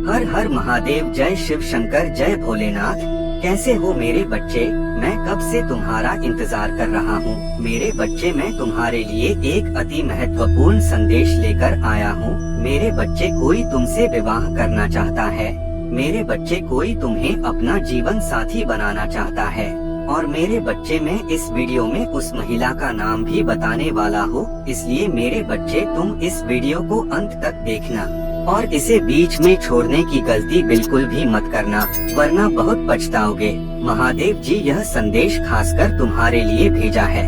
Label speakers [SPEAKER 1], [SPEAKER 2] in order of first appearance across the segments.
[SPEAKER 1] हर हर महादेव, जय शिव शंकर, जय भोलेनाथ। कैसे हो मेरे बच्चे? मैं कब से तुम्हारा इंतजार कर रहा हूँ। मेरे बच्चे, मैं तुम्हारे लिए एक अति महत्वपूर्ण संदेश लेकर आया हूँ। मेरे बच्चे, कोई तुमसे विवाह करना चाहता है। मेरे बच्चे, कोई तुम्हें अपना जीवन साथी बनाना चाहता है। और मेरे बच्चे, मैं इस वीडियो में उस महिला का नाम भी बताने वाला हूँ। इसलिए मेरे बच्चे, तुम इस वीडियो को अंत तक देखना और इसे बीच में छोड़ने की गलती बिल्कुल भी मत करना, वरना बहुत पछताओगे। महादेव जी यह संदेश खासकर तुम्हारे लिए भेजा है,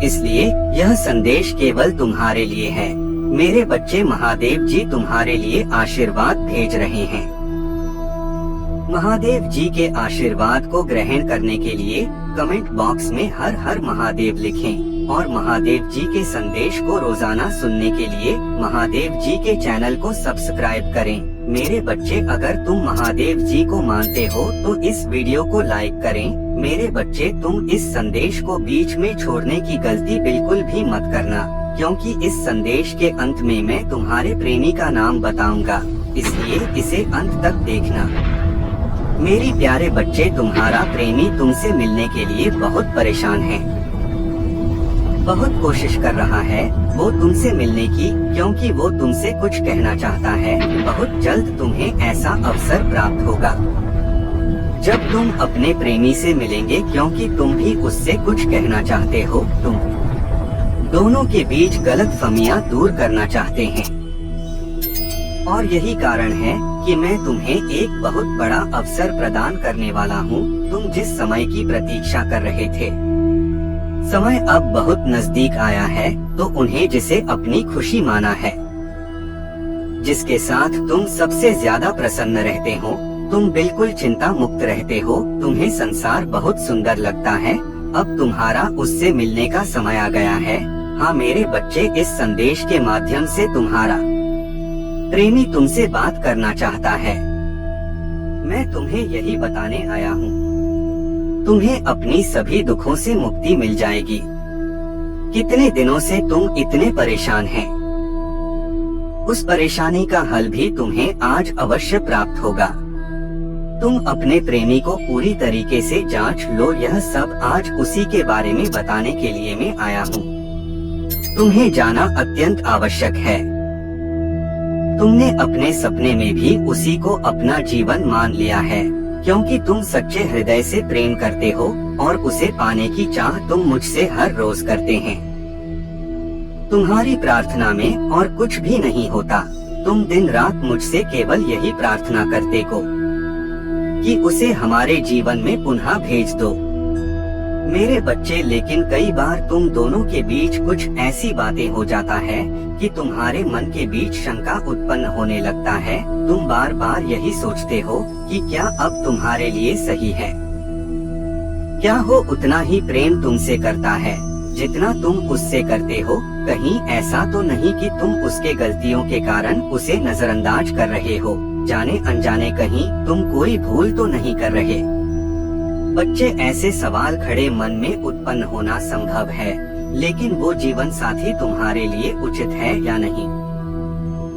[SPEAKER 1] इसलिए यह संदेश केवल तुम्हारे लिए है। मेरे बच्चे, महादेव जी तुम्हारे लिए आशीर्वाद भेज रहे हैं। महादेव जी के आशीर्वाद को ग्रहण करने के लिए कमेंट बॉक्स में हर हर महादेव लिखें और महादेव जी के संदेश को रोजाना सुनने के लिए महादेव जी के चैनल को सब्सक्राइब करें। मेरे बच्चे, अगर तुम महादेव जी को मानते हो तो इस वीडियो को लाइक करें। मेरे बच्चे, तुम इस संदेश को बीच में छोड़ने की गलती बिल्कुल भी मत करना, क्योंकि इस संदेश के अंत में मैं तुम्हारे प्रेमी का नाम बताऊंगा, इसलिए इसे अंत तक देखना। मेरी प्यारे बच्चे, तुम्हारा प्रेमी तुमसे मिलने के लिए बहुत परेशान है, बहुत कोशिश कर रहा है वो तुमसे मिलने की, क्योंकि वो तुमसे कुछ कहना चाहता है। बहुत जल्द तुम्हें ऐसा अवसर प्राप्त होगा जब तुम अपने प्रेमी से मिलेंगे, क्योंकि तुम भी उससे कुछ कहना चाहते हो। तुम दोनों के बीच गलतफहमियां दूर करना चाहते हैं और यही कारण है कि मैं तुम्हें एक बहुत बड़ा अवसर प्रदान करने वाला हूँ। तुम जिस समय की प्रतीक्षा कर रहे थे, समय अब बहुत नजदीक आया है। तो उन्हें जिसे अपनी खुशी माना है, जिसके साथ तुम सबसे ज्यादा प्रसन्न रहते हो, तुम बिल्कुल चिंता मुक्त रहते हो, तुम्हें संसार बहुत सुंदर लगता है, अब तुम्हारा उससे मिलने का समय आ गया है। हाँ मेरे बच्चे, इस संदेश के माध्यम से तुम्हारा प्रेमी तुमसे बात करना चाहता है। मैं तुम्हें यही बताने आया हूँ, तुम्हें अपनी सभी दुखों से मुक्ति मिल जाएगी। कितने दिनों से तुम इतने परेशान हैं, उस परेशानी का हल भी तुम्हें आज अवश्य प्राप्त होगा। तुम अपने प्रेमी को पूरी तरीके से जांच लो, यह सब आज उसी के बारे में बताने के लिए मैं आया हूँ। तुम्हें जाना अत्यंत आवश्यक है। तुमने अपने सपने में भी उसी को अपना जीवन मान लिया है, क्योंकि तुम सच्चे हृदय से प्रेम करते हो और उसे पाने की चाह तुम मुझसे हर रोज करते हैं। तुम्हारी प्रार्थना में और कुछ भी नहीं होता। तुम दिन रात मुझसे केवल यही प्रार्थना करते हो कि उसे हमारे जीवन में पुनः भेज दो। मेरे बच्चे, लेकिन कई बार तुम दोनों के बीच कुछ ऐसी बातें हो जाता है कि तुम्हारे मन के बीच शंका उत्पन्न होने लगता है। तुम बार बार यही सोचते हो कि क्या अब तुम्हारे लिए सही है। क्या वो उतना ही प्रेम तुमसे करता है जितना तुम उससे करते हो? कहीं ऐसा तो नहीं कि तुम उसके गलतियों के कारण उसे नजरअंदाज कर रहे हो? जाने अनजाने कहीं तुम कोई भूल तो नहीं कर रहे? बच्चे, ऐसे सवाल खड़े मन में उत्पन्न होना संभव है, लेकिन वो जीवन साथी तुम्हारे लिए उचित है या नहीं,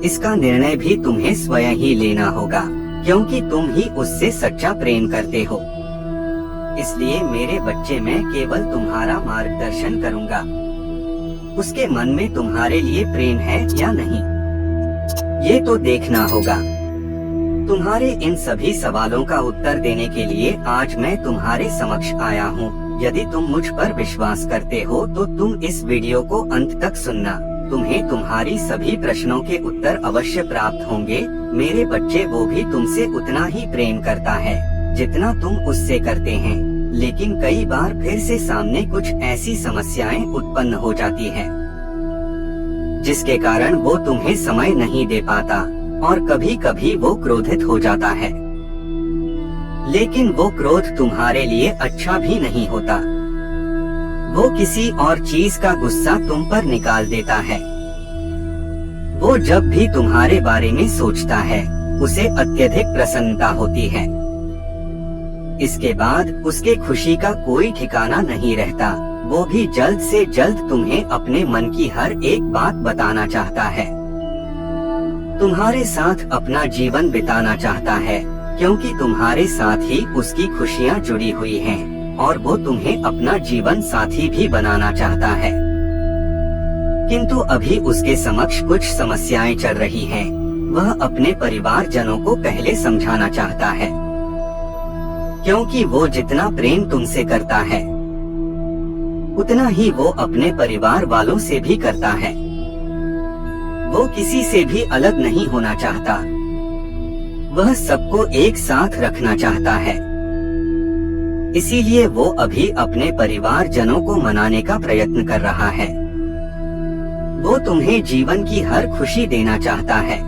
[SPEAKER 1] इसका निर्णय भी तुम्हें स्वयं ही लेना होगा, क्योंकि तुम ही उससे सच्चा प्रेम करते हो। इसलिए मेरे बच्चे, मैं केवल तुम्हारा मार्गदर्शन करूंगा। उसके मन में तुम्हारे लिए प्रेम है या नहीं, ये तो देखना होगा। तुम्हारे इन सभी सवालों का उत्तर देने के लिए आज मैं तुम्हारे समक्ष आया हूँ। यदि तुम मुझ पर विश्वास करते हो तो तुम इस वीडियो को अंत तक सुनना। तुम्हें तुम्हारी सभी प्रश्नों के उत्तर अवश्य प्राप्त होंगे। मेरे बच्चे, वो भी तुमसे उतना ही प्रेम करता है जितना तुम उससे करते हैं, लेकिन कई बार फिर से सामने कुछ ऐसी समस्याएं उत्पन्न हो जाती है जिसके कारण वो तुम्हें समय नहीं दे पाता और कभी कभी वो क्रोधित हो जाता है। लेकिन वो क्रोध तुम्हारे लिए अच्छा भी नहीं होता। वो किसी और चीज का गुस्सा तुम पर निकाल देता है। वो जब भी तुम्हारे बारे में सोचता है उसे अत्यधिक प्रसन्नता होती है। इसके बाद उसके खुशी का कोई ठिकाना नहीं रहता। वो भी जल्द से जल्द तुम्हें अपने मन की हर एक बात बताना चाहता है। तुम्हारे साथ अपना जीवन बिताना चाहता है, क्योंकि तुम्हारे साथ ही उसकी खुशियाँ जुड़ी हुई हैं, और वो तुम्हें अपना जीवन साथी भी बनाना चाहता है। किंतु अभी उसके समक्ष कुछ समस्याएं चल रही हैं। वह अपने परिवारजनों को पहले समझाना चाहता है, क्योंकि वो जितना प्रेम तुमसे करता है उतना ही वो अपने परिवार वालों से भी करता है। वो किसी से भी अलग नहीं होना चाहता। वह सबको एक साथ रखना चाहता है। इसीलिए वो अभी अपने परिवारजनों को मनाने का प्रयत्न कर रहा है। वो तुम्हें जीवन की हर खुशी देना चाहता है,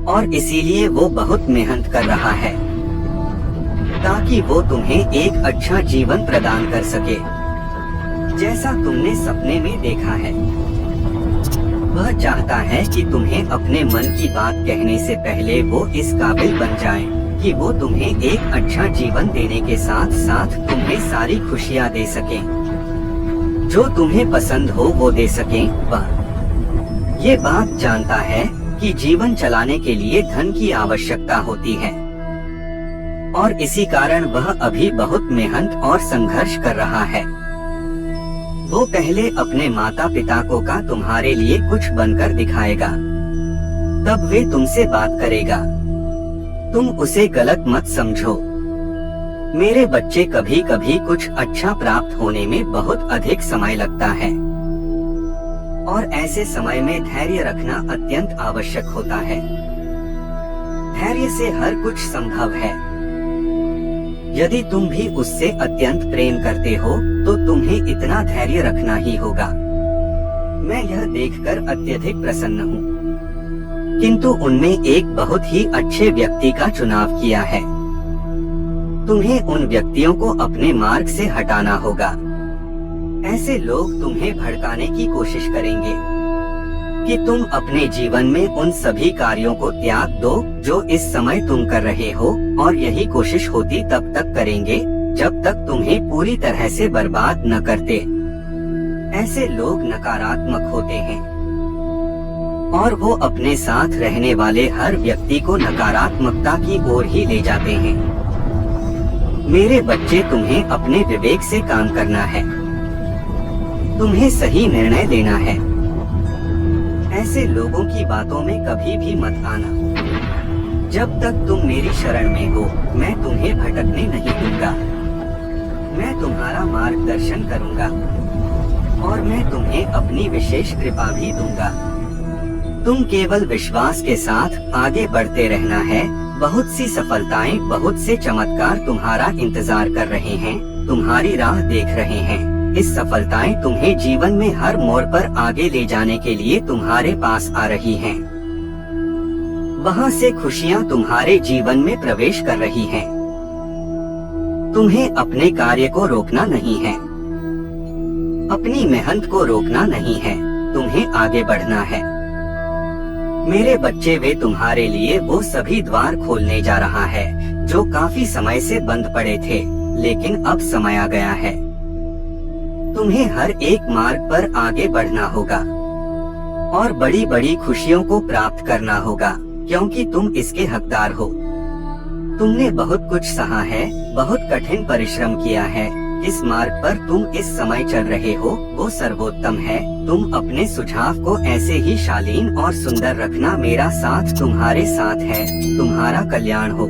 [SPEAKER 1] और इसीलिए वो बहुत मेहनत कर रहा है ताकि वो तुम्हें एक अच्छा जीवन प्रदान कर सके, जैसा तुमने सपने में देखा है। वह चाहता है कि तुम्हें अपने मन की बात कहने से पहले वो इस काबिल बन जाए कि वो तुम्हें एक अच्छा जीवन देने के साथ साथ तुम्हें सारी खुशियाँ दे सके, जो तुम्हें पसंद हो वो दे सके। वह ये बात जानता है कि जीवन चलाने के लिए धन की आवश्यकता होती है, और इसी कारण वह अभी बहुत मेहनत और संघर्ष कर रहा है। वो पहले अपने माता पिता को का तुम्हारे लिए कुछ बनकर दिखाएगा, तब वे तुमसे बात करेगा। तुम उसे गलत मत समझो। मेरे बच्चे, कभी कभी कुछ अच्छा प्राप्त होने में बहुत अधिक समय लगता है, और ऐसे समय में धैर्य रखना अत्यंत आवश्यक होता है। धैर्य से हर कुछ संभव है। यदि तुम भी उससे अत्यंत प्रेम करते हो तो तुम्हें इतना धैर्य रखना ही होगा। मैं यह देखकर अत्यधिक प्रसन्न हूँ, किंतु उनने एक बहुत ही अच्छे व्यक्ति का चुनाव किया है। तुम्हें उन व्यक्तियों को अपने मार्ग से हटाना होगा। ऐसे लोग तुम्हें भड़काने की कोशिश करेंगे कि तुम अपने जीवन में उन सभी कार्यों को त्याग दो जो इस समय तुम कर रहे हो, और यही कोशिश होती तब तक करेंगे जब तक तुम्हें पूरी तरह से बर्बाद न करते। ऐसे लोग नकारात्मक होते हैं, और वो अपने साथ रहने वाले हर व्यक्ति को नकारात्मकता की ओर ही ले जाते हैं। मेरे बच्चे, तुम्हें अपने विवेक से काम करना है। तुम्हें सही निर्णय लेना है। ऐसे लोगों की बातों में कभी भी मत आना। जब तक तुम मेरी शरण में हो, मैं तुम्हें भटकने नहीं दूंगा। मैं तुम्हारा मार्गदर्शन करूंगा, और मैं तुम्हें अपनी विशेष कृपा भी दूंगा। तुम केवल विश्वास के साथ आगे बढ़ते रहना है। बहुत सी सफलताएं, बहुत से चमत्कार तुम्हारा इंतजार कर रहे हैं, तुम्हारी राह देख रहे हैं। इस सफलताएं तुम्हें जीवन में हर मोड़ पर आगे ले जाने के लिए तुम्हारे पास आ रही हैं। वहां से खुशियां तुम्हारे जीवन में प्रवेश कर रही हैं। तुम्हें अपने कार्य को रोकना नहीं है, अपनी मेहनत को रोकना नहीं है, तुम्हें आगे बढ़ना है। मेरे बच्चे, वे तुम्हारे लिए वो सभी द्वार खोलने जा रहा है जो काफी समय से बंद पड़े थे, लेकिन अब समय आ गया है। तुम्हें हर एक मार्ग पर आगे बढ़ना होगा, और बड़ी बड़ी खुशियों को प्राप्त करना होगा, क्योंकि तुम इसके हकदार हो। तुमने बहुत कुछ सहा है, बहुत कठिन परिश्रम किया है। इस मार्ग पर तुम इस समय चल रहे हो वो सर्वोत्तम है। तुम अपने सुझाव को ऐसे ही शालीन और सुंदर रखना। मेरा साथ तुम्हारे साथ है। तुम्हारा कल्याण हो।